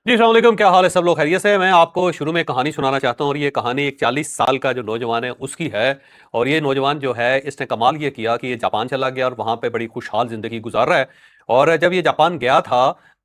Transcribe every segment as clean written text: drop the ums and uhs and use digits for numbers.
जी, अस्सलाम वालेकुम। क्या हाल है? सब लोग खैरियत से हैं? मैं आपको शुरू में कहानी सुनाना चाहता हूँ और ये कहानी एक 40 साल का जो नौजवान है उसकी है। और ये नौजवान जो है इसने कमाल ये किया कि ये जापान चला गया और वहाँ पे बड़ी खुशहाल ज़िंदगी गुज़ार रहा है। और जब ये जापान गया था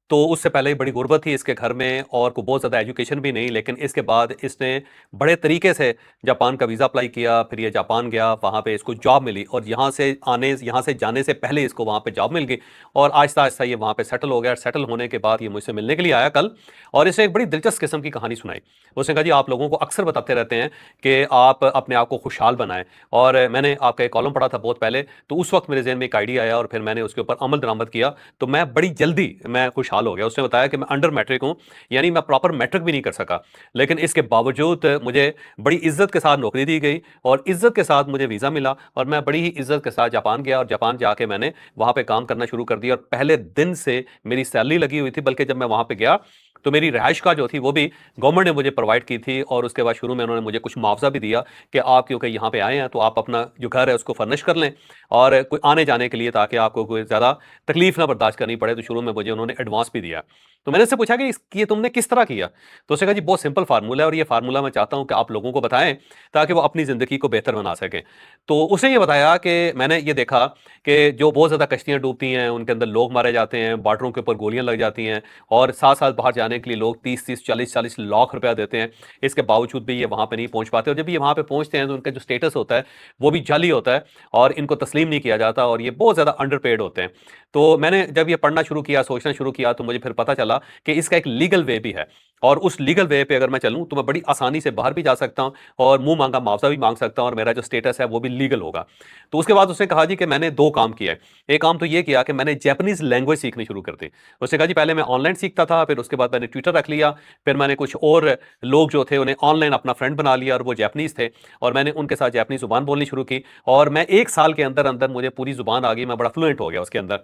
तो उससे पहले बड़ी गुर्बत थी इसके घर में और को बहुत ज़्यादा एजुकेशन भी नहीं, लेकिन इसके बाद इसने बड़े तरीके से जापान का वीज़ा अप्लाई किया। फिर ये जापान गया, वहाँ पे इसको जॉब मिली और यहाँ से जाने से पहले इसको वहाँ पे जॉब मिल गई। और आहिस्ता-आहिस्ता ये वहाँ पे सेटल हो गया। सेटल होने के बाद ये मुझसे मिलने के लिए आया कल और इसे एक बड़ी दिलचस्प किस्म की कहानी सुनाई। उसने कहा जी, आप लोगों को अक्सर बताते रहते हैं कि आप अपने आप को खुशहाल बनाएं। और मैंने आपका एक कॉलम पढ़ा था बहुत पहले, तो उस वक्त मेरे जहन में एक आइडिया आया और फिर मैंने उसके ऊपर अमल दरामद किया, तो मैं बड़ी जल्दी मैं खुशहाल हो गया। उसने बताया कि मैं अंडर मैट्रिक हूँ, यानी मैं प्रॉपर मैट्रिक भी नहीं कर सका, लेकिन इसके बावजूद मुझे बड़ी इज्जत के साथ नौकरी दी गई और इज्जत के साथ मुझे वीज़ा मिला और मैं बड़ी ही इज्जत के साथ जापान गया और जापान जाके मैंने वहाँ पे काम करना शुरू कर दिया और पहले दिन से मेरी सैलरी लगी हुई थी, बल्कि जब मैं वहाँ पे गया तो मेरी रिहाइश का जो थी वो भी गवर्नमेंट ने मुझे प्रोवाइड की थी। और उसके बाद शुरू में उन्होंने मुझे कुछ मुआवजा भी दिया कि आप क्योंकि यहाँ पे आए हैं तो आप अपना जो घर है उसको फर्निश कर लें और कोई आने जाने के लिए, ताकि आपको कोई ज़्यादा तकलीफ ना बर्दाश्त करनी पड़े। तो शुरू में मुझे उन्होंने एडवांस भी दिया। तो मैंने उससे पूछा कि ये तुमने किस तरह किया? तो उसने कहा जी, बहुत सिंपल फार्मूला है और ये फार्मूला मैं चाहता हूँ कि आप लोगों को बताएं ताकि वो अपनी ज़िंदगी को बेहतर बना सकें। तो उसने ये बताया कि मैंने ये देखा कि जो बहुत ज़्यादा कश्तियाँ डूबती हैं उनके अंदर लोग मारे जाते हैं, बॉर्डरों के ऊपर गोलियां लग जाती हैं और साथ-साथ बाहर जाने के लिए लोग 30-30, 40-40 लाख रुपया देते हैं। इसके बावजूद भी ये वहाँ पे नहीं पहुँच पाते और जब ये वहाँ पे पहुँचते हैं तो उनका जो स्टेटस होता है, वो भी जाली होता है और इनको तस्लीम नहीं किया जाता और ये बहुत ज़्यादा अंडरपेड होते हैं। तो मैंने जब ये पढ़ना शुरू किया, सोचना शुरू किया, तो मुझे फिर पता चला कि इसका एक लीगल वे भी है और उस लीगल वे पे अगर मैं चलूँ तो मैं बड़ी आसानी से बाहर भी जा सकता हूँ और मुँह माँगा मुआवजा भी माँग सकता हूँ और मेरा जो स्टेटस है वो भी लीगल होगा। तो उसके बाद उसने कहा जी कि मैंने 2 काम किए। एक काम तो ये किया कि मैंने जैपनीज़ लैंग्वेज सीखनी शुरू कर दी। उसने कहा जी, पहले मैं ऑनलाइन सीखता था, फिर उसके बाद मैंने ट्विटर रख लिया, फिर मैंने कुछ और लोग जो थे उन्हें ऑनलाइन अपना फ्रेंड बना लिया और वो जैपनीज़ थे और मैंने उनके साथ जैपनीज़ ज़ुबान बोलनी शुरू की और मैं 1 साल के अंदर-अंदर मुझे पूरी ज़ुबान आ गई, मैं बड़ा फ्लुएंट हो गया उसके अंदर।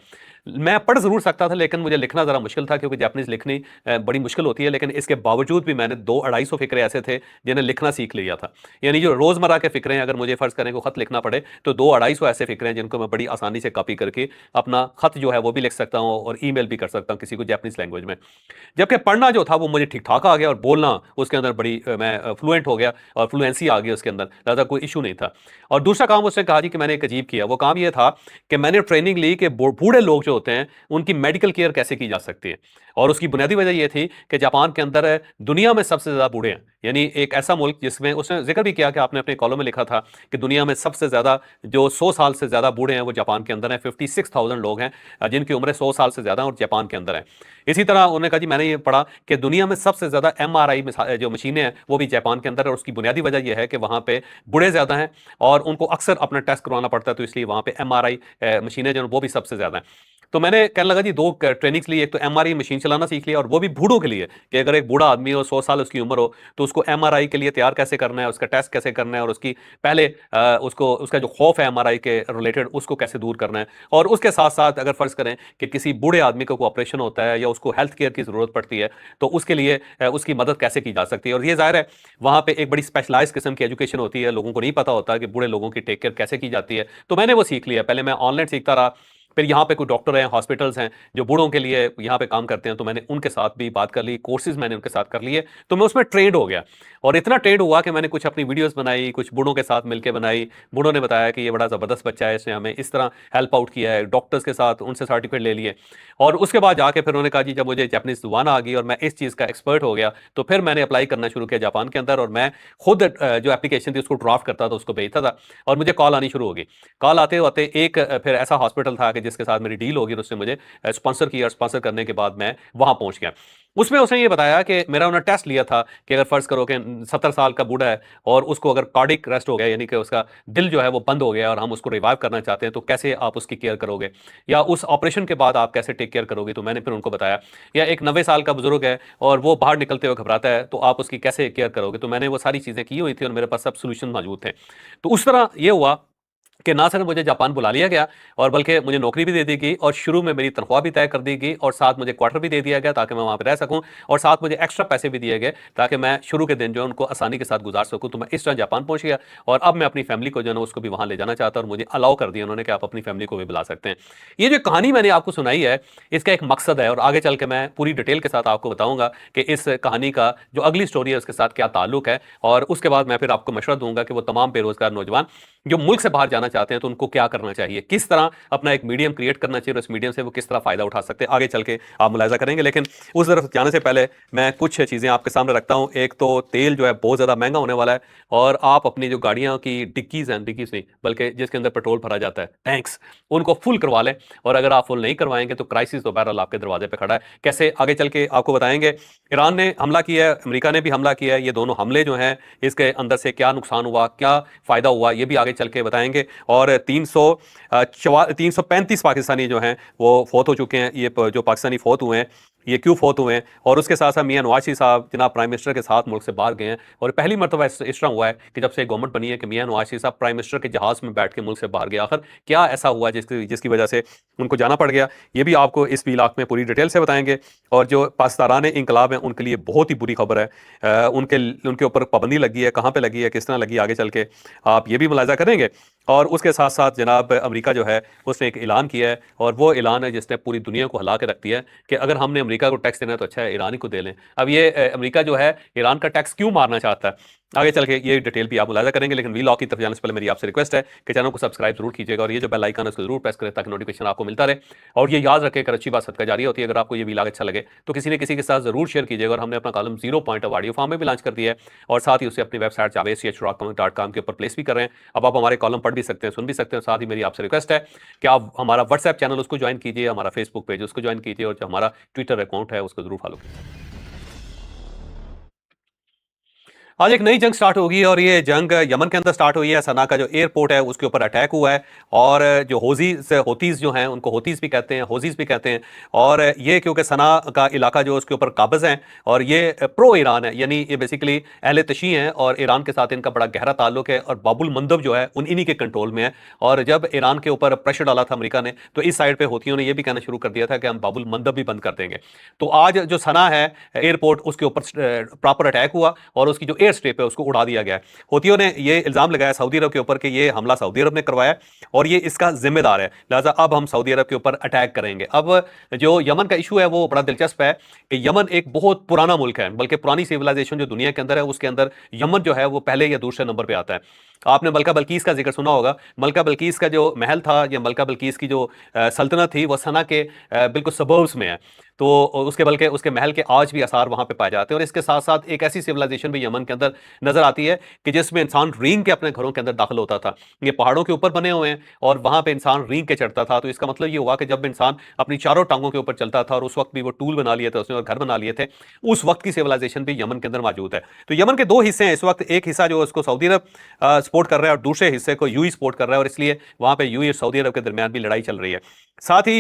मैं पढ़ ज़रूर सकता था लेकिन मुझे लिखना ज़रा मुश्किल था, क्योंकि जैपनीज़ लिखनी बड़ी मुश्किल होती है, लेकिन इसके बावजूद भी मैंने 2 250 फ़िक्रे ऐसे थे जिन्हें लिखना सीख लिया था। यानी जो रोज़मर्रा के फ़िक्रे हैं, अगर मुझे फ़र्ज़ करें को ख़त लिखना पड़े तो 2 250 ऐसे फ़िक्रे हैं जिनको मैं बड़ी आसानी से कॉपी करके अपना ख़त जो है वो भी लिख सकता हूँ और ईमेल भी कर सकता हूँ किसी को जैपनीज़ लैंग्वेज में। जबकि पढ़ना जो था वो मुझे ठीक-ठाक आ गया और बोलना उसके अंदर बड़ी मैं फ्लुएंट हो गया और फ्लुएंसी आ गई उसके अंदर, लिहाज़ा कोई इश्यू नहीं था। और दूसरा काम उसने कहा जी कि मैंने एक अजीब किया, वो काम ये था कि मैंने ट्रेनिंग ली कि बूढ़े लोग जो होते हैं, उनकी मेडिकल केयर कैसे की जा सकती है। और उसकी बुनियादी वजह ये थी कि जापान के अंदर दुनिया में सबसे ज़्यादा बूढ़े हैं। यानी एक ऐसा मुल्क जिसमें उसने ज़िक्र भी किया कि आपने अपने कॉलम में लिखा था कि दुनिया में सबसे ज़्यादा जो 100 साल से ज़्यादा बूढ़े हैं, वो जापान के अंदर हैं। 56,000 लोग हैं जिनकी उम्रें 100 साल से ज़्यादा हैं और जापान के अंदर हैं। इसी तरह उन्होंने कहा जी, मैंने ये पढ़ा कि दुनिया में सबसे ज़्यादा एमआरआई जो मशीनें हैं वो भी जापान के अंदर है और उसकी बुनियादी वजह यह है कि वहाँ पे बूढ़े ज़्यादा हैं और उनको अक्सर अपना टेस्ट करवाना पड़ता है, तो इसलिए वहाँ पे एमआरआई मशीनें जो हैं वो भी सबसे ज़्यादा हैं। तो मैंने कहने लगा जी, 2 ट्रेनिंग्स ली, एक तो एमआरआई मशीन चलाना सीख लिया और वो भी बूढ़ों के लिए कि अगर एक बूढ़ा आदमी हो, 100 साल उसकी उम्र हो, तो उसको एमआरआई के लिए तैयार कैसे करना है, उसका टेस्ट कैसे करना है और उसकी पहले उसको उसका जो खौफ है एमआरआई के रिलेटेड उसको कैसे दूर करना है। और उसके साथ-साथ अगर फ़र्ज़ करें कि किसी बूढ़े आदमी को कोई ऑपरेशन होता है या उसको हेल्थ केयर की ज़रूरत पड़ती है, तो उसके लिए उसकी मदद कैसे की जा सकती है। और ये ज़ाहिर है वहाँ पे एक बड़ी स्पेशलाइज़्ड किस्म की एजुकेशन होती है, लोगों को नहीं पता होता कि बूढ़े लोगों की टेक केयर कैसे की जाती है। तो मैंने वो सीख लिया। पहले मैं ऑनलाइन सीखता रहा, फिर यहाँ पे कोई डॉक्टर हैं, हॉस्पिटल्स हैं जो बूढ़ों के लिए यहाँ पे काम करते हैं, तो मैंने उनके साथ भी बात कर ली, कोर्सेज़ मैंने उनके साथ कर लिए, तो मैं उसमें ट्रेंड हो गया। और इतना ट्रेंड हुआ कि मैंने कुछ अपनी वीडियोज़ बनाई, कुछ बूढ़ों के साथ मिलके बनाई। बूढ़ों ने बताया कि ये बड़ा ज़बरदस्त बच्चा है, इसने हमें इस तरह हेल्प आउट किया है, डॉक्टर्स के साथ उनसे सर्टिफ़िकेट ले लिए। और उसके बाद जाके फिर उन्होंने कहा जी, जब मुझे जापानीज़ ज़ुबान आ गई और मैं इस चीज़ का एक्सपर्ट हो गया, तो फिर मैंने अप्लाई करना शुरू किया जापान के अंदर और मैं खुद जो एप्लीकेशन थी उसको ड्राफ्ट करता था, उसको भेजता था और मुझे कॉल आनी शुरू हो गई। कॉल आते-आते एक फिर ऐसा हॉस्पिटल था कि जिसके साथ मेरी डील हो गई और उसने मुझे स्पॉन्सर किया और स्पॉन्सर करने के बाद मैं वहाँ पहुँच गया। उसमें उसने ये बताया कि मेरा उन्होंने टेस्ट लिया था कि अगर फ़र्ज़ करो कि 70 साल का बूढ़ा है और उसको अगर कार्डिक अरेस्ट हो गया, यानी कि उसका दिल जो है वो बंद हो गया और हम उसको रिवाइव करना चाहते हैं, तो कैसे आप उसकी केयर करोगे? या उस ऑपरेशन के बाद आप कैसे टेक केयर करोगे? तो मैंने फिर उनको बताया। या एक 90 साल का बुज़ुर्ग है और वो बाहर निकलते हुए घबराता है, तो आप उसकी कैसे केयर करोगे? तो मैंने वो सारी चीज़ें की हुई थी और मेरे पास सब सॉल्यूशन मौजूद थे। तो उस तरह ये हुआ कि ना सिर्फ मुझे जापान बुला लिया गया और बल्कि मुझे नौकरी भी दे दी गई और शुरू में मेरी तनख्वाह भी तय कर दी गई और साथ मुझे क्वार्टर भी दे दिया गया ताकि मैं वहाँ पे रह सकूँ और साथ मुझे एक्स्ट्रा पैसे भी दिए गए ताकि मैं शुरू के दिन जो है उनको आसानी के साथ गुजार सकूँ। तो मैं इस तरह जापान पहुँच गया और अब मैं अपनी फैमिली को जो है ना उसको भी वहाँ ले जाना चाहता और मुझे अलाउ कर दिया उन्होंने कि आप अपनी फैमिली को भी बुला सकते हैं। ये जो कहानी मैंने आपको सुनाई है इसका एक मकसद है और आगे चल के मैं पूरी डिटेल के साथ आपको बताऊंगा कि इस कहानी का जो अगली स्टोरी है उसके साथ क्या ताल्लुक है और उसके बाद मैं फिर आपको मशवरा दूंगा कि वो तमाम बेरोजगार नौजवान जो मुल्क से बाहर जाना चाहते हैं तो उनको क्या करना चाहिए, किस तरह अपना एक मीडियम क्रिएट करना चाहिए और इस मीडियम से वो किस तरह फायदा उठा सकते हैं, आगे चल के आप मुलाहिजा करेंगे। लेकिन उस तरफ जाने से पहले मैं कुछ चीजें आपके सामने रखता हूं। एक तो तेल जो है बहुत ज्यादा महंगा होने वाला है और आप अपनी जो गाड़ियां की डिक्कीज हैं, डिक्कीज नहीं बल्कि जिसके अंदर पेट्रोल भरा जाता है, टैंक्स, उनको फुल करवा लें और अगर आप फुल नहीं करवाएंगे तो क्राइसिस तो बहरहाल आपके दरवाजे पे खड़ा है। कैसे, आगे चल के आपको बताएंगे। ईरान ने हमला किया है, अमेरिका ने भी हमला किया है, ये दोनों हमले जो हैं इसके अंदर से क्या नुकसान हुआ, क्या फायदा हुआ, ये भी आगे चल के बताएंगे। और 335 पाकिस्तानी जो हैं वो फौत हो चुके हैं। ये जो पाकिस्तानी फौत हुए हैं ये क्यों फौत हुए हैं, और उसके साथ साथ मियां नवाज शरीफ साहब जनाब प्राइम मिनिस्टर के साथ मुल्क से बाहर गए हैं और पहली मरतबा इस तरह हुआ है कि जब से गवर्नमेंट बनी है कि मियां नवाज शरीफ साहब प्राइम मिनिस्टर के जहाज में बैठ के मुल्क से बाहर गए। आखिर क्या ऐसा हुआ जिसकी जिसकी वजह से उनको जाना पड़ गया, ये भी आपको इस व्लॉग में पूरी डिटेल से बताएंगे। और जो पाकिस्तान इनकलाब है उनके लिए बहुत ही बुरी खबर है, उनके उनके ऊपर पाबंदी लगी है, कहाँ पे लगी है, किस तरह लगी, आगे चल के आप ये भी मुलाहिजा करेंगे। और उसके साथ साथ जनाब अमेरिका जो है उसने एक ऐलान किया है और वो ऐलान है जिसने पूरी दुनिया को हिला के रख दिया है कि अगर हमने अमेरिका को टैक्स देना है तो अच्छा है ईरान ही को दे लें। अब ये अमेरिका जो है ईरान का टैक्स क्यों मारना चाहता है, आगे चल के ये डिटेल भी आप मुलाहिजा करेंगे। लेकिन व्लॉग की तरफ जाने से पहले मेरी आपसे रिक्वेस्ट है कि चैनल को सब्सक्राइब जरूर कीजिएगा और ये जो बेल आइकन है उसको जरूर प्रेस करें ताकि नोटिफिकेशन आपको मिलता रहे। और ये याद रखें, अच्छी बात सदका जारी होती है। अगर आपको ये व्लॉग अच्छा लगे तो किसी न किसी के साथ जरूर शेयर कीजिएगा। और हमने अपना column 0 point of audio form में भी लॉन्च कर दिया है और साथ ही उसे अपनी वेबसाइट javed.com के ऊपर प्लेस भी कर रहे हैं। अब आप हमारे कॉलम पढ़ भी सकते हैं, सुन भी सकते हैं। साथ ही मेरी आपसे रिक्वेस्ट है कि आप हमारा व्हाट्सएप चैनल उसको ज्वाइन कीजिए, हमारा फेसबुक पेज उसको ज्वाइन कीजिए और जो हमारा ट्विटर अकाउंट है उसको जरूर फॉलो कीजिए। आज एक नई जंग स्टार्ट होगी और ये जंग यमन के अंदर स्टार्ट हुई है। सना का जो एयरपोर्ट है उसके ऊपर अटैक हुआ है और जो होतीज जो हैं उनको होतीज भी कहते हैं, होजीज भी कहते हैं। और ये क्योंकि सना का इलाका जो उसके ऊपर काबिज है और ये प्रो ईरान है, यानी ये बेसिकली अहले तशी हैं और ईरान के साथ इनका बड़ा गहरा ताल्लुक है और बाबुल मंदब जो है इन्हीं के कंट्रोल में है। और जब ईरान के ऊपर प्रेशर डाला था अमेरिका ने तो इस साइड पे होतियों ने यह भी कहना शुरू कर दिया था कि हम बाबुल मंदब भी बंद कर देंगे। तो आज जो सना है एयरपोर्ट उसके ऊपर प्रॉपर अटैक हुआ और उसकी जो एयर स्ट्रिप है उसको उड़ा दिया गया है। होतियों ने ये इल्जाम लगाया सऊदी अरब के ऊपर कि ये हमला सऊदी अरब ने करवाया और ये इसका जिम्मेदार है, लिहाजा अब हम सऊदी अरब के ऊपर अटैक करेंगे। अब जो यमन का इशू है वो बड़ा दिलचस्प है कि यमन एक बहुत पुराना मुल्क है, बल्कि पुरानी सिविलाइजेशन जो दुनिया के अंदर है उसके अंदर यमन जो है वो पहले या दूसरे नंबर पे आता है। आपने मलका बल्कीस का जिक्र सुना होगा। मलका बल्कीस का जो महल था या मलका बल्कीस की जो सल्तनत थी वो सना के बिल्कुल सबर्ब्स में है। तो उसके बल्कि उसके महल के आज भी आसार वहां पे पाए जाते हैं। और इसके साथ साथ एक ऐसी सिविलाइजेशन भी यमन के अंदर नजर आती है कि जिसमें इंसान रींग के अपने घरों के अंदर दाखिल होता था। ये पहाड़ों के ऊपर बने हुए हैं और वहां पे इंसान रींग के चढ़ता था। तो इसका मतलब ये हुआ कि जब इंसान अपनी चारों टांगों के ऊपर चलता था और उस वक्त भी वो टूल बना लिए थे उसने और घर बना लिए थे, उस वक्त की सिविलाइजेशन भी यमन के अंदर मौजूद है। तो यमन के दो हिस्से हैं इस वक्त, एक हिस्सा जो उसको सऊदी अरब सपोर्ट कर रहा है और दूसरे हिस्से को यूएई सपोर्ट कर रहा है और इसलिए वहां पे यूएई और सऊदी अरब के दरमियान भी लड़ाई चल रही है। साथ ही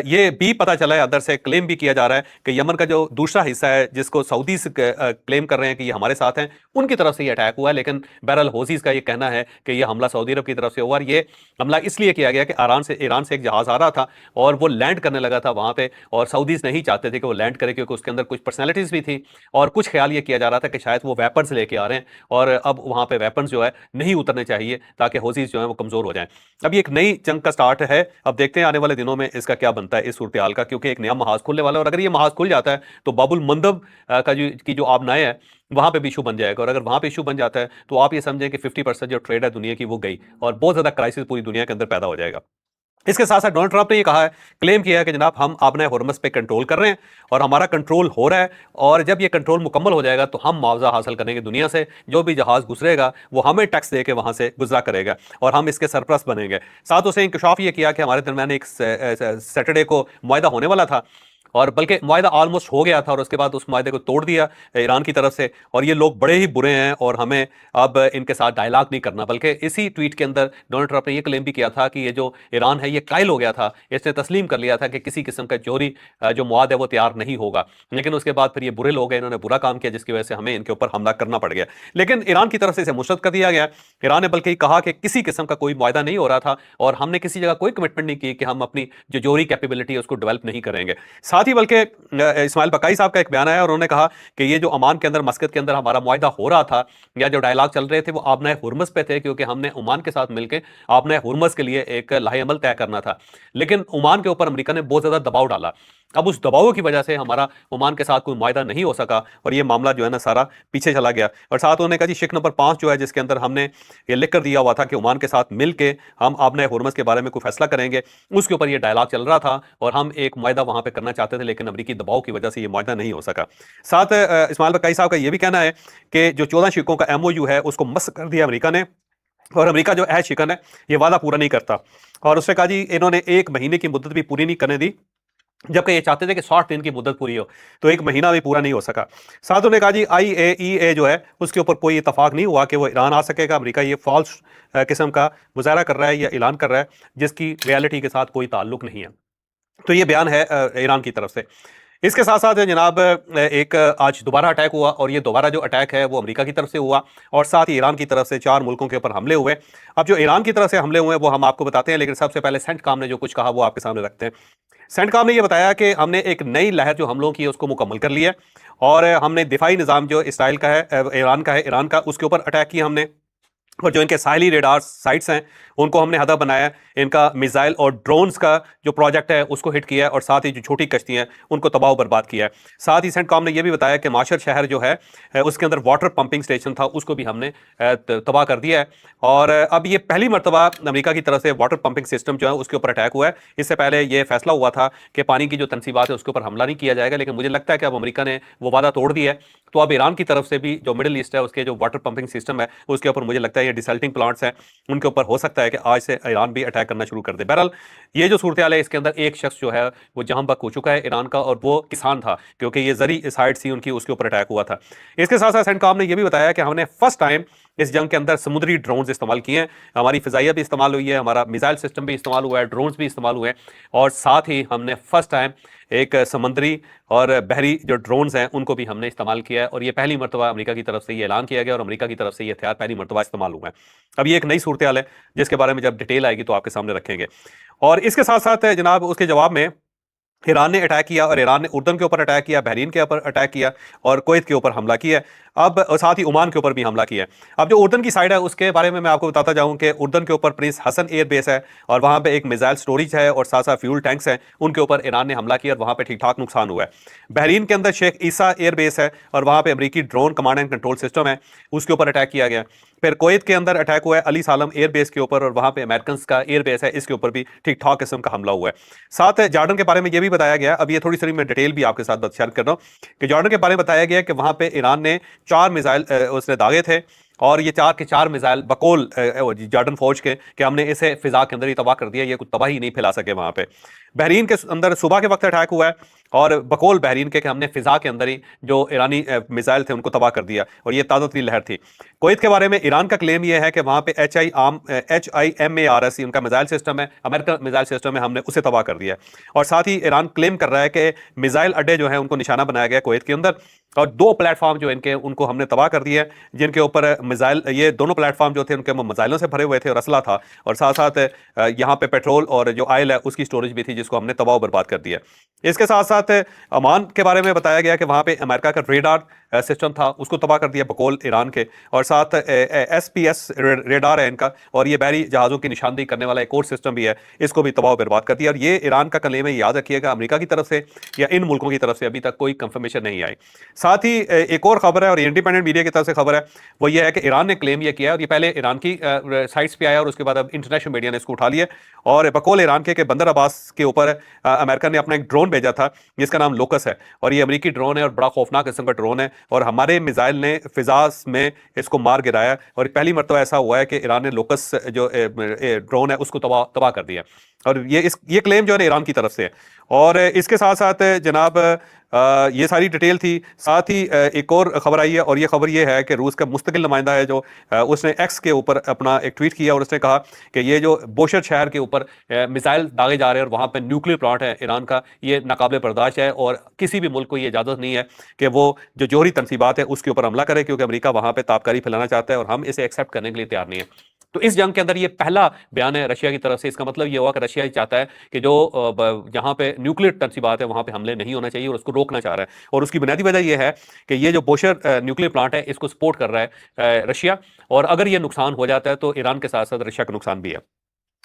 ये भी पता चला है, अंदर से क्लेम भी किया जा रहा है कि यमन का जो दूसरा हिस्सा है जिसको सऊदी क्लेम कर रहे हैं कि ये हमारे साथ हैं, उनकी तरफ से ये अटैक हुआ है। लेकिन बहरहाल होजीज का ये कहना है कि ये हमला सऊदी अरब की तरफ से हुआ और ये हमला इसलिए किया गया कि ईरान से एक जहाज आ रहा था और वो लैंड करने लगा था वहां पे और सऊदीज नहीं चाहते थे कि वो लैंड करे क्योंकि उसके अंदर कुछ पर्सनैलिटीज भी थी और कुछ ख्याल ये किया जा रहा था कि शायद वो वेपन्स लेके आ रहे हैं और अब वहां पे वेपन्स जो है नहीं उतरने चाहिए ताकि होजीज जो है वो कमजोर हो जाए। अब ये एक नई जंग का स्टार्ट है। अब देखते हैं आने वाले दिनों में इसका क्या बनता है इस सूरत हाल का, क्योंकि एक नया महाज खुलने वाला है और अगर ये महाज खुल जाता है तो बाबुल मंदब की जो आबनाएं है वहां पे भी इशू बन जाएगा। और अगर वहां पे इशू बन जाता है तो आप ये समझें कि 50% जो ट्रेड है दुनिया की वो गई और बहुत ज्यादा क्राइसिस पूरी दुनिया के अंदर पैदा हो जाएगा। इसके साथ साथ डोनाल्ड ट्रंप ने ये कहा है, क्लेम किया है कि जनाब हम अपने हुर्मस पे कंट्रोल कर रहे हैं और हमारा कंट्रोल हो रहा है और जब ये कंट्रोल मुकम्मल हो जाएगा तो हम मुआवजा हासिल करेंगे दुनिया से। जो भी जहाज गुजरेगा वो हमें टैक्स दे के वहां से गुजरा करेगा और हम इसके सरप्रस्त बनेंगे। साथ उसे इंकशाफ ये किया कि हमारे दरमियान एक सैटरडे को मुआहदा होने वाला था और बल्कि मुआहिदा ऑलमोस्ट हो गया था और उसके बाद उस मुआहिदे को तोड़ दिया ईरान की तरफ से। और ये लोग बड़े ही बुरे हैं और हमें अब इनके साथ डायलॉग नहीं करना। बल्कि इसी ट्वीट के अंदर डोनाल्ड ट्रंप ने ये क्लेम भी किया था कि ये जो ईरान है ये कायल हो गया था, इसने तस्लीम कर लिया था कि किसी किस्म का जोहरी जो मुआद है वो तैयार नहीं होगा। लेकिन उसके बाद फिर ये बुरे लोग हैं, इन्होंने बुरा काम किया जिसकी वजह से हमें इनके ऊपर हमला करना पड़ गया। लेकिन ईरान की तरफ से इसे मुस्तरद कर दिया गया। ईरान ने बल्कि कहा कि किसी किस्म का कोई मुआदा नहीं हो रहा था और हमने किसी जगह कोई कमिटमेंट नहीं की कि हम अपनी जो जोहरी कैपेबिलिटी है उसको डेवलप नहीं करेंगे। साथ ही बल्कि इस्माइल बकाई साहब का एक बयान आया और उन्होंने कहा कि ये जो ओमान के अंदर, मस्कत के अंदर हमारा मुआहदा हो रहा था या जो डायलॉग चल रहे थे वो आबना हुर्मस पे थे, क्योंकि हमने ओमान के साथ मिलकर आबना हुर्मस के लिए एक लाहेअमल तय करना था। लेकिन ओमान के ऊपर अमेरिका ने बहुत ज्यादा दबाव डाला। अब उस दबाव की वजह से हमारा ओमान के साथ कोई मुआहदा नहीं हो सका और ये मामला जो है ना सारा पीछे चला गया। और साथ उन्होंने कहा जी शिक नंबर 5 जो है जिसके अंदर हमने ये लिख कर दिया हुआ था कि ओमान के साथ मिलके हम आबना हुर्मस के बारे में कोई फैसला करेंगे, उसके ऊपर ये डायलॉग चल रहा था और हम एक मुआहदा वहां पे करना चाहते थे, लेकिन अमेरिकी दबाव की वजह से ये मुआहदा नहीं हो सका। साथ इस्माइल बकाई साहब का ये भी कहना है कि जो 14 शिकों का MOU है उसको मस्क कर दिया अमेरिका ने, और अमेरिका जो अहद शिकन है ये वादा पूरा नहीं करता। और उसने कहा जी इन्होंने 1 महीने की मुद्दत भी पूरी नहीं करने दी, जबकि ये चाहते थे कि 60 दिन की मुद्दत पूरी हो, तो 1 महीना भी पूरा नहीं हो सका। साथ उन्होंने कहा जी IAEA जो है उसके ऊपर कोई इतफाक नहीं हुआ कि वो ईरान आ सकेगा। अमेरिका ये फॉल्स किस्म का मुजाहरा कर रहा है या ऐलान कर रहा है जिसकी रियलिटी के साथ कोई ताल्लुक नहीं है। तो ये बयान है ईरान की तरफ से। इसके साथ साथ जनाब एक आज दोबारा अटैक हुआ और ये दोबारा जो अटैक है वो अमेरिका की तरफ से हुआ और साथ ही ईरान की तरफ से 4 मुल्कों के ऊपर हमले हुए। अब जो ईरान की तरफ से हमले हुए वो हम आपको बताते हैं, लेकिन सबसे पहले सेंटकॉम ने जो कुछ कहा वो आपके सामने रखते हैं। सेंटकॉम ने यह बताया कि हमने एक नई लहर जो हमलों की है उसको मुकम्मल कर लिया और हमने दिफाई निज़ाम जो इसराइल का है, ईरान का, उसके ऊपर अटैक किया हमने। और जो इनके साहिली रेडार साइट्स हैं उनको हमने हदफ बनाया, इनका मिसाइल और ड्रोन्स का जो प्रोजेक्ट है उसको हिट किया है और साथ ही जो छोटी कश्तियां हैं उनको तबाह बर्बाद किया है। साथ ही सेंटकॉम ने यह भी बताया कि माशर शहर जो है उसके अंदर वाटर पंपिंग स्टेशन था उसको भी हमने तबाह कर दिया है। और अब ये पहली मरतबा अमेरिका की तरफ से वाटर पंपिंग सिस्टम जो है उसके ऊपर अटैक हुआ है। इससे पहले यह फैसला हुआ था कि पानी की जो तनसीबात है उसके ऊपर हमला नहीं किया जाएगा, लेकिन मुझे लगता है कि अब अमेरिका ने वो वादा तोड़ दिया है। तो अब ईरान की तरफ से भी जो मिडिल ईस्ट है उसके जो वाटर पंपिंग सिस्टम है उसके ऊपर मुझे लगता है ये डिसल्टिंग प्लांट्स हैं उनके ऊपर हो सकता है कि आज से ईरान भी अटैक करना शुरू कर दे। बहरहाल ये जो सूरत हाल है इसके अंदर एक शख्स जो है वो जहां बक हो चुका है ईरान का, और वो किसान था क्योंकि ये जरी साइड थी उनकी, उसके ऊपर अटैक हुआ था। इसके साथ साथ सेंटकॉम ने यह भी बताया कि हमने फर्स्ट टाइम इस जंग के अंदर समुद्री ड्रोन्स इस्तेमाल किए हैं। हमारी फिजाइया भी इस्तेमाल हुई है, हमारा मिसाइल सिस्टम भी इस्तेमाल हुआ है, ड्रोन्स भी इस्तेमाल हुए हैं और साथ ही हमने फर्स्ट टाइम एक समंदरी और बहरी जो ड्रोन्स हैं उनको भी हमने इस्तेमाल किया है। और ये पहली मरतबा अमेरिका की तरफ से ये ऐलान किया गया और अमेरिका की तरफ से ये हथियार पहली मरतबा इस्तेमाल हुआ है। अब ये एक नई सूरत हाल है जिसके बारे में जब डिटेल आएगी तो आपके सामने रखेंगे। और इसके साथ साथ जनाब उसके जवाब में ईरान ने अटैक किया और ईरान ने उर्दन के ऊपर अटैक किया, बहरीन के ऊपर अटैक किया और कुवैत के ऊपर हमला किया। अब साथ ही ओमान के ऊपर भी हमला किया। अब जो उर्दन की साइड है उसके बारे में मैं आपको बताता जाऊं कि उर्दन के ऊपर प्रिंस हसन एयर बेस है और वहां पे एक मिसाइल स्टोरेज है और साथ साथ फ्यूल टैंक्स हैं, उनके ऊपर ईरान ने हमला किया और वहां पे ठीक ठाक नुकसान हुआ है। बहरीन के अंदर शेख ईसा एयर बेस है और वहां पे अमेरिकी drone command and control system है, उसके ऊपर अटैक किया गया। फिर कुवैत के अंदर अटैक हुआ है अली सालम एयर बेस के ऊपर और वहां पे अमेरिकन का एयर बेस है, इसके ऊपर भी ठीक ठाक किस्म का हमला हुआ है। साथ जॉर्डन के बारे में यह भी बताया गया, अब ये थोड़ी सी मैं डिटेल भी आपके साथ शेयर कर रहा हूं कि जॉर्डन के बारे में बताया गया कि वहां पे ईरान ने 4 मिसाइल उसने दागे थे और ये 4 के 4 मिसाइल बकौल जॉर्डन फौज के कि हमने इसे फिजा के अंदर ही तबाह कर दिया, ये कुछ तबाही नहीं फैला सके वहां पे। बहरीन के अंदर सुबह के वक्त अटैक हुआ है और बकौल बहरीन के कि हमने फिजा के अंदर ही जो ईरानी मिसाइल थे उनको तबाह कर दिया और ये ताज़ा लहर थी। कुवैत के बारे में ईरान का क्लेम यह है कि वहां पे HIMARS उनका मिसाइल सिस्टम है, अमेरिकन मिसाइल सिस्टम है, हमने उसे तबाह कर दिया। और साथ ही ईरान क्लेम कर रहा है कि मिसाइल अड्डे जो है उनको निशाना बनाया गया कुवैत के अंदर और 2 प्लेटफॉर्म जो इनके उनको हमने तबाह कर दिया जिनके ऊपर मिसाइल, ये दोनों प्लेटफॉर्म जो थे उनके मिसाइलों से भरे हुए थे और असला था और साथ साथ यहाँ पे पेट्रोल और जो ऑयल है उसकी स्टोरेज भी थी जिसको हमने तबाह बर्बाद कर दिया। इसके साथ साथ ओमान के बारे में बताया गया कि वहां पे अमेरिका का रेडार सिस्टम था उसको तबाह कर दिया बकौल ईरान के, और साथ SPS रेडार है इनका और ये बहरी जहाज़ों की निशानदेही करने वाला एक और सिस्टम भी है, इसको भी तबाह बर्बाद कर दिया। और ये ईरान का क्लेम है, याद रखिएगा, अमेरिका की तरफ से या इन मुल्कों की तरफ से अभी तक कोई कंफर्मेशन नहीं आई। साथ ही एक और खबर है और इंडिपेंडेंट मीडिया की तरफ से खबर है, वो ये है कि ईरान ने क्लेम ये किया और ये पहले ईरान की साइट्स पे आया और उसके बाद अब इंटरनेशनल मीडिया ने इसको उठा लिया और बकौल ईरान के बंदर अब्बास के ऊपर अमेरिका ने अपना एक ड्रोन भेजा था जिसका नाम लोकस है और ये अमेरिकी ड्रोन है और बड़ा खौफनाक किस्म का ड्रोन है और हमारे मिसाइल ने फिजाज में इसको मार गिराया और पहली मरतबा ऐसा हुआ है कि ईरान ने लोकस जो ड्रोन है उसको तबाह कर दिया। और ये क्लेम जो है ना ईरान की तरफ से है। और इसके साथ साथ जनाब ये सारी डिटेल थी। साथ ही एक और खबर आई है, और ये खबर ये है कि रूस का मुस्तकिल नुमाइंदा है जो उसने एक्स के ऊपर अपना एक ट्वीट किया और उसने कहा कि ये जो बोशर शहर के ऊपर मिसाइल दागे जा रहे हैं और वहाँ पे न्यूक्लियर प्लांट है ईरान का, ये नाकाबिल बर्दाश्त है और किसी भी मुल्क को ये इजाज़त नहीं है कि वो जो जोहरी तनसीबात है उसके ऊपर हमला करे, क्योंकि अमेरिका वहाँ पे ताबकारी फैलाना चाहता है और हम इसे एक्सेप्ट करने के लिए तैयार नहीं है। तो इस जंग के अंदर ये पहला बयान है रशिया की तरफ से। इसका मतलब ये हुआ कि रशिया ही चाहता है कि जो जहां पे न्यूक्लियर तनसीबात है वहां पे हमले नहीं होना चाहिए और उसको रोकना चाह रहा है। और उसकी बुनियादी वजह यह है कि ये जो बोशर न्यूक्लियर प्लांट है इसको सपोर्ट कर रहा है रशिया, और अगर ये नुकसान हो जाता है तो ईरान के साथ साथ रशिया का नुकसान भी है।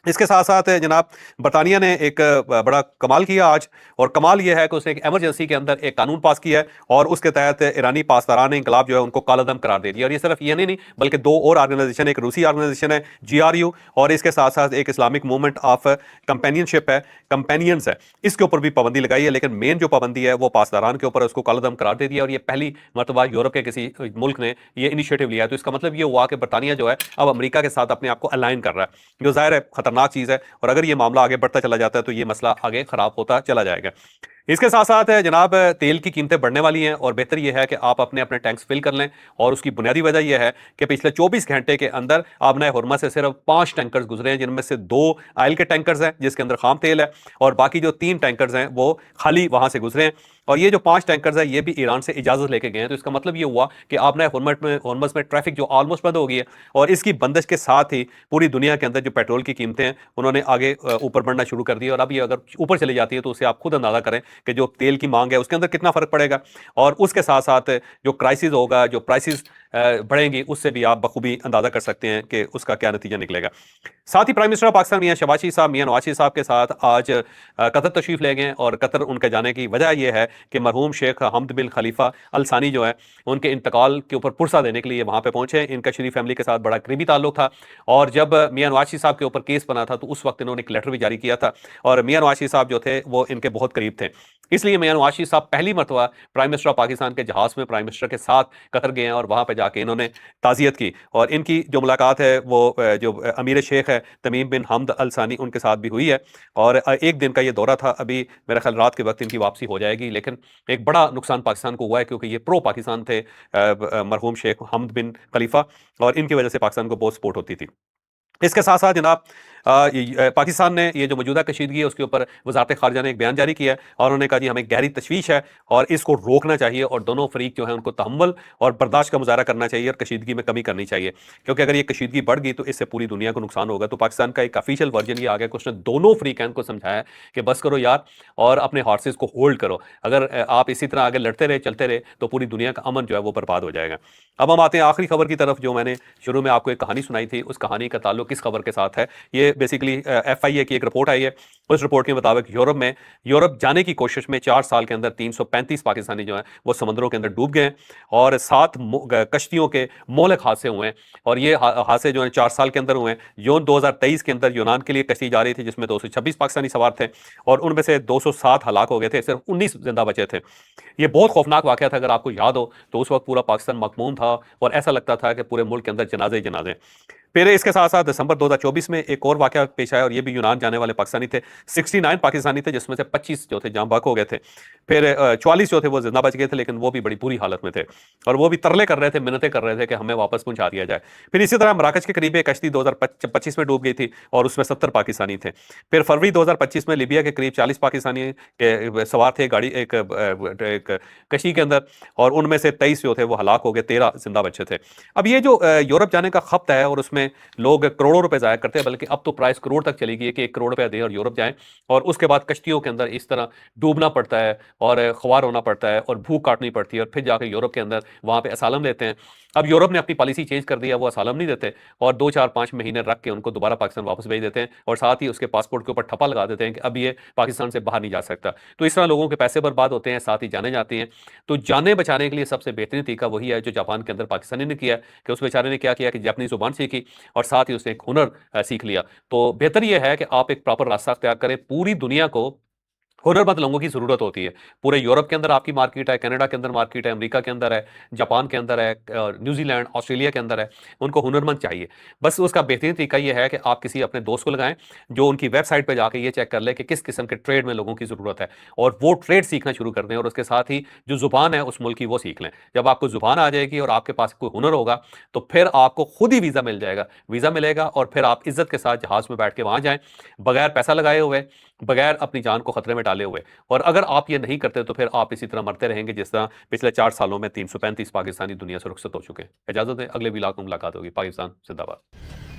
इसके साथ साथ जनाब बरतानिया ने एक बड़ा कमाल किया आज, और कमाल यह है कि उसने एक एमरजेंसी के अंदर एक कानून पास किया है और उसके तहत ईरानी पासदारान इंकलाब जो है उनको कालादम करार दे दिया। और ये सिर्फ ये नहीं बल्कि दो और ऑर्गेनाइजेशन, एक रूसी ऑर्गेनाइजेशन है GRU, और इसके साथ साथ एक इस्लामिक मूवमेंट ऑफ कंपेनियनशिप है, कंपेनियंस है, इसके ऊपर भी पाबंदी लगाई है। लेकिन मेन जो पाबंदी है वो पासदारान के ऊपर, उसको कालादम करार दे दिया। और ये पहली मरतबा यूरोप के किसी मुल्क ने ये इनिशिएटिव लिया है। तो इसका मतलब ये हुआ कि बरतानिया जो है अब अमेरिका के साथ अपने आप को अलाइन कर रहा है, जो जाहिर है खतरनाक चीज़ है। और अगर ये मामला आगे बढ़ता चला जाता है तो ये मसला आगे खराब होता चला जाएगा। इसके साथ साथ जनाब तेल की कीमतें बढ़ने वाली हैं, और बेहतर यह है कि आप अपने अपने टैंक्स फिल कर लें। और उसकी बुनियादी वजह यह है कि पिछले 24 घंटे के अंदर आबना हुर्मा से सिर्फ 5 टैंकर्स गुजरे हैं, जिनमें से 2 ऑयल के टैंकर्स हैं जिसके अंदर खाम तेल है, और बाकी जो 3 टैंकर्स हैं वो खाली वहां से गुजरे हैं। और ये जो 5 टैंकर्स हैं ये भी ईरान से इजाजत लेके गए हैं। तो इसका मतलब ये हुआ कि आबना हुर्मुज़ में ट्रैफिक जो ऑलमोस्ट बंद हो गई है, और इसकी बंदिश के साथ ही पूरी दुनिया के अंदर जो पेट्रोल की कीमतें हैं उन्होंने आगे ऊपर बढ़ना शुरू कर दिया। और अब ये अगर ऊपर चली जाती है तो उससे आप खुद अंदाजा करें कि जो तेल की मांग है उसके अंदर कितना फर्क पड़ेगा। और उसके साथ साथ जो क्राइसिस होगा, जो प्राइसेस बढ़ेंगी, उससे भी आप बखूबी अंदाजा कर सकते हैं कि उसका क्या नतीजा निकलेगा। साथ ही प्राइम मिनिस्टर ऑफ पाकिस्तान मियां शहबाज शरीफ साहब, मियां नवाज शरीफ साहब के साथ आज कतर तशरीफ ले गए। और कतर उनके जाने की वजह यह है कि मरहूम शेख हमद बिन खलीफा अल सानी जो है उनके इंतकाल के ऊपर पुरसा देने के लिए वहां पे पहुंचे। इनका शरीफ फैमिली के साथ बड़ा करीबी ताल्लुक था, और जब मियां नवाज शरीफ साहब के ऊपर केस बना था तो उस वक्त इन्होंने एक लेटर भी जारी किया था। और मियां नवाज शरीफ साहब जो थे वो इनके बहुत करीब थे, इसलिए मियां नवाज शरीफ साहब पहली मरतबा प्राइम मिनिस्टर ऑफ पाकिस्तान के जहाज में प्राइम मिनिस्टर के साथ कतर गए हैं, और वहां पर जाके इन्होंने ताज़ियत की। और इनकी जो मुलाकात है वो जो अमीर शेख है तमीम बिन हमद अल सानी उनके साथ भी हुई है। और एक दिन का ये दौरा था, अभी मेरा ख्याल रात के वक्त इनकी वापसी हो जाएगी। लेकिन एक बड़ा नुकसान पाकिस्तान को हुआ है, क्योंकि ये प्रो पाकिस्तान थे मरहूम शेख हमद बिन खलीफा, और इनकी वजह से पाकिस्तान को बहुत सपोर्ट होती थी। इसके साथ साथ जनाब पाकिस्तान ने ये जो मौजूदा कशीदगी है उसके ऊपर वजारत खारजा ने एक बयान जारी किया है, और उन्होंने कहा जी हमें गहरी तशवीश है और इसको रोकना चाहिए, और दोनों फरीक जो है उनको तहम्मुल और बर्दाश्त का मुजाहरा करना चाहिए और कशीदगी में कमी करनी चाहिए। क्योंकि अगर ये कशीदगी बढ़ गई तो इससे पूरी दुनिया को नुकसान होगा। तो पाकिस्तान का एक ऑफिशियल वर्जन ये आ गया कि उसने दोनों फ्रीकैन को समझाया कि बस करो यार और अपने हॉर्सेस को होल्ड करो। अगर आप इसी तरह आगे लड़ते रहे, चलते रहे, तो पूरी दुनिया का अमन जो है वो बर्बाद हो जाएगा। अब हम आते हैं आखिरी खबर की तरफ, जो मैंने शुरू में आपको एक कहानी सुनाई थी, उस कहानी का ताल्लुक किस खबर के साथ है। ये बेसिकली FIA की एक रिपोर्ट आई है। उस रिपोर्ट के मुताबिक यूरोप जाने की कोशिश में 4 साल के अंदर 335 पाकिस्तानी जो हैं वो समंदरों के अंदर डूब गए हैं, और 7 कश्तियों के मोहलक हादसे हुए हैं। और ये हादसे जो हैं 4 साल के अंदर हुए हैं। जून 2023 के अंदर यूनान के लिए कश्ती जा रही थी जिसमें 226 पाकिस्तानी सवार थे, और उनमें से 207 हलाक हो गए थे, सिर्फ 19 जिंदा बचे थे। ये बहुत खौफनाक वाकया था। अगर आपको याद हो तो उस वक्त पूरा पाकिस्तान मकमूम था, और ऐसा लगता था कि पूरे मुल्क के अंदर जनाजे ही जनाजे। फिर इसके साथ साथ दिसंबर 2024 में एक और वाकया पेश आया, और ये भी यूनान जाने वाले पाकिस्तानी थे। 69 पाकिस्तानी थे जिसमें से 25 जो थे जाँ बहक हो गए थे। फिर 44 जो थे वो जिंदा बच गए थे, लेकिन वो भी बड़ी बुरी हालत में थे, और वो भी तरले कर रहे थे, मिन्नतें कर रहे थे कि हमें वापस पहुंचा दिया जाए। फिर इसी तरह मराकश के करीब एक कश्ती 2025 में डूब गई थी, और उसमें 70 पाकिस्तानी थे। फिर फरवरी 2025 में लीबिया के करीब 40 पाकिस्तानी सवार थे गाड़ी एक कश्ती के अंदर, और उनमें से 23 जो थे वो हलाक हो गए, 13 जिंदा बचे थे। अब ये जो यूरोप जाने का खप्त है, और उसमें लोग करोड़ों रुपए जाया करते हैं, बल्कि अब तो प्राइस करोड़ तक चली गई है कि 1 करोड़ रुपया दें और यूरोप जाएं, और उसके बाद कश्तियों के अंदर इस तरह डूबना पड़ता है और ख्वार होना पड़ता है और भूख काटनी पड़ती है, और फिर जाकर यूरोप के अंदर वहां पे असालम लेते हैं। अब यूरोप ने अपनी पॉलिसी चेंज कर दिया, वो असालम नहीं देते, और 2 4 5 महीने रख के उनको दोबारा पाकिस्तान वापस भेज देते हैं, और साथ ही उसके पासपोर्ट के ऊपर ठप्पा लगा देते हैं कि अब ये पाकिस्तान से बाहर नहीं जा सकता। तो इस तरह लोगों के पैसे बर्बाद होते हैं, साथ ही जाने जाती हैं। तो जाने बचाने के लिए सबसे बेहतरीन तरीका वही है जो जापान के अंदर पाकिस्तानी ने किया, कि उस बेचारे ने क्या किया कि जापानी जुबान सीखी, और साथ ही उसने एक हुनर सीख लिया। तो बेहतर यह है कि आप एक प्रॉपर रास्ता अख्तियार करें, पूरी दुनिया को हुनरमंद लोगों की ज़रूरत होती है। पूरे यूरोप के अंदर आपकी मार्केट है, कनाडा के अंदर मार्केट है, अमेरिका के अंदर है, जापान के अंदर है, न्यूज़ीलैंड, ऑस्ट्रेलिया के अंदर है। उनको हुनरमंद चाहिए। बस उसका बेहतरीन तरीका ये है कि आप किसी अपने दोस्त को लगाएँ, जो उनकी वेबसाइट पे जाके ये चेक कर ले कि किस किस्म के ट्रेड में लोगों की ज़रूरत है और वो ट्रेड सीखना शुरू कर दें और उसके साथ ही जो ज़ुबान है उस मुल्क की वो सीख लें। जब आपको ज़ुबान आ जाएगी और आपके पास कोई हुनर होगा, तो फिर आपको खुद ही वीज़ा मिल जाएगा। वीज़ा मिलेगा और फिर आप इज़्ज़त के साथ जहाज़ में बैठ के वहाँ जाएँ, बगैर पैसा लगाए हुए, बगैर अपनी जान को खतरे में डाले हुए। और अगर आप ये नहीं करते तो फिर आप इसी तरह मरते रहेंगे जिस तरह पिछले 4 सालों में 335 पाकिस्तानी दुनिया से रुखसत हो चुके हैं। इजाज़त दें, अगले व्लॉग में मुलाकात होगी। पाकिस्तान ज़िंदाबाद।